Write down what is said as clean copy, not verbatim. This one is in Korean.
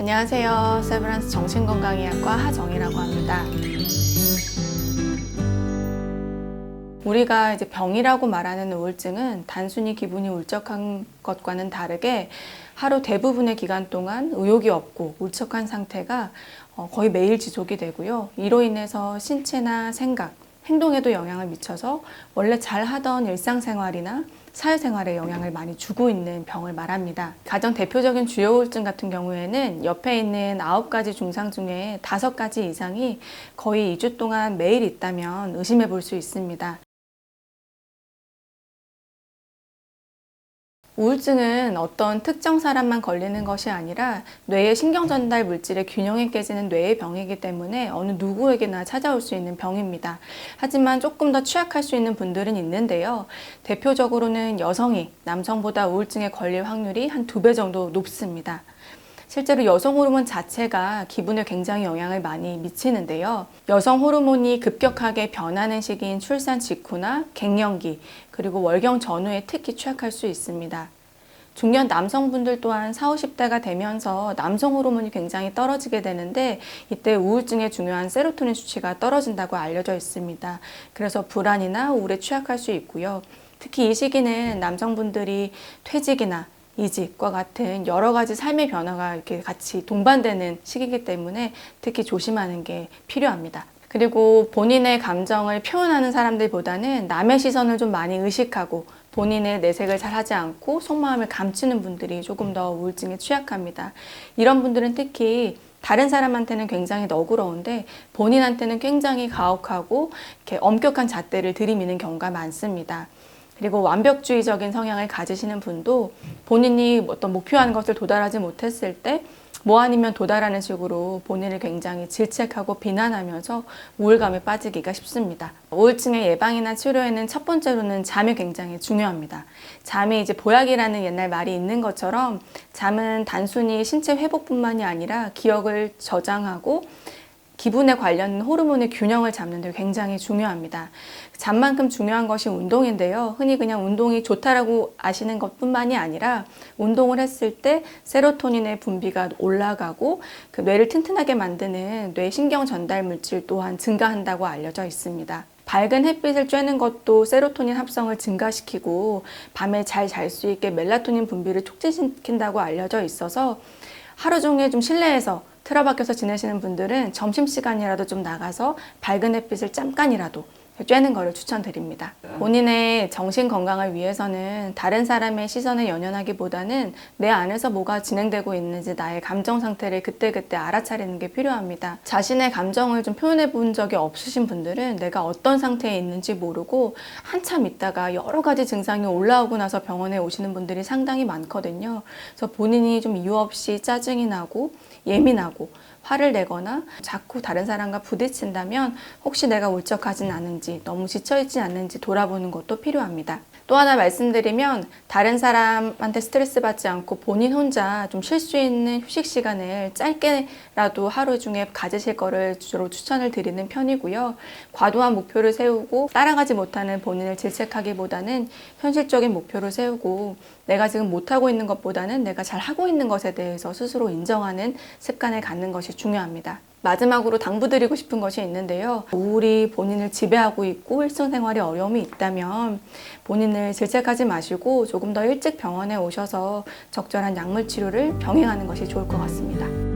안녕하세요. 세브란스 정신건강의학과 하정희라고 합니다. 우리가 이제 병이라고 말하는 우울증은 단순히 기분이 울적한 것과는 다르게 하루 대부분의 기간 동안 의욕이 없고 울적한 상태가 거의 매일 지속이 되고요. 이로 인해서 신체나 생각, 행동에도 영향을 미쳐서 원래 잘 하던 일상생활이나 사회생활에 영향을 많이 주고 있는 병을 말합니다. 가장 대표적인 주요 우울증 같은 경우에는 옆에 있는 9가지 증상 중에 5가지 이상이 거의 2주 동안 매일 있다면 의심해 볼 수 있습니다. 우울증은 어떤 특정 사람만 걸리는 것이 아니라 뇌의 신경전달 물질의 균형이 깨지는 뇌의 병이기 때문에 어느 누구에게나 찾아올 수 있는 병입니다. 하지만 조금 더 취약할 수 있는 분들은 있는데요. 대표적으로는 여성이 남성보다 우울증에 걸릴 확률이 한 2배 정도 높습니다. 실제로 여성 호르몬 자체가 기분에 굉장히 영향을 많이 미치는데요. 여성 호르몬이 급격하게 변하는 시기인 출산 직후나 갱년기, 그리고 월경 전후에 특히 취약할 수 있습니다. 중년 남성분들 또한 40, 50대가 되면서 남성 호르몬이 굉장히 떨어지게 되는데 이때 우울증의 중요한 세로토닌 수치가 떨어진다고 알려져 있습니다. 그래서 불안이나 우울에 취약할 수 있고요. 특히 이 시기는 남성분들이 퇴직이나 이직과 같은 여러 가지 삶의 변화가 이렇게 같이 동반되는 시기이기 때문에 특히 조심하는 게 필요합니다. 그리고 본인의 감정을 표현하는 사람들보다는 남의 시선을 좀 많이 의식하고 본인의 내색을 잘 하지 않고 속마음을 감추는 분들이 조금 더 우울증에 취약합니다. 이런 분들은 특히 다른 사람한테는 굉장히 너그러운데 본인한테는 굉장히 가혹하고 이렇게 엄격한 잣대를 들이미는 경우가 많습니다. 그리고 완벽주의적인 성향을 가지시는 분도 본인이 어떤 목표하는 것을 도달하지 못했을 때 뭐 아니면 도달하는 식으로 본인을 굉장히 질책하고 비난하면서 우울감에 빠지기가 쉽습니다. 우울증의 예방이나 치료에는 첫 번째로는 잠이 굉장히 중요합니다. 잠이 이제 보약이라는 옛날 말이 있는 것처럼 잠은 단순히 신체 회복뿐만이 아니라 기억을 저장하고 기분에 관련된 호르몬의 균형을 잡는 데 굉장히 중요합니다. 잠만큼 중요한 것이 운동인데요. 흔히 그냥 운동이 좋다라고 아시는 것뿐만이 아니라 운동을 했을 때 세로토닌의 분비가 올라가고 그 뇌를 튼튼하게 만드는 뇌 신경 전달 물질 또한 증가한다고 알려져 있습니다. 밝은 햇빛을 쬐는 것도 세로토닌 합성을 증가시키고 밤에 잘 잘 수 있게 멜라토닌 분비를 촉진시킨다고 알려져 있어서 하루 종일 좀 실내에서 틀어박혀서 지내시는 분들은 점심시간이라도 좀 나가서 밝은 햇빛을 잠깐이라도 쬐는 거를 추천드립니다. 본인의 정신 건강을 위해서는 다른 사람의 시선에 연연하기보다는 내 안에서 뭐가 진행되고 있는지 나의 감정 상태를 그때그때 알아차리는 게 필요합니다. 자신의 감정을 좀 표현해 본 적이 없으신 분들은 내가 어떤 상태에 있는지 모르고 한참 있다가 여러 가지 증상이 올라오고 나서 병원에 오시는 분들이 상당히 많거든요. 그래서 본인이 좀 이유 없이 짜증이 나고 예민하고 화를 내거나 자꾸 다른 사람과 부딪힌다면 혹시 내가 울적하진 않은지 너무 지쳐있지 않는지 돌아보는 것도 필요합니다. 또 하나 말씀드리면 다른 사람한테 스트레스 받지 않고 본인 혼자 좀 쉴 수 있는 휴식 시간을 짧게라도 하루 중에 가지실 거를 주로 추천을 드리는 편이고요. 과도한 목표를 세우고 따라가지 못하는 본인을 질책하기보다는 현실적인 목표를 세우고 내가 지금 못하고 있는 것보다는 내가 잘 하고 있는 것에 대해서 스스로 인정하는 습관을 갖는 것이 중요합니다. 마지막으로 당부드리고 싶은 것이 있는데요. 우울이 본인을 지배하고 있고 일상생활에 어려움이 있다면 본인을 질책하지 마시고 조금 더 일찍 병원에 오셔서 적절한 약물 치료를 병행하는 것이 좋을 것 같습니다.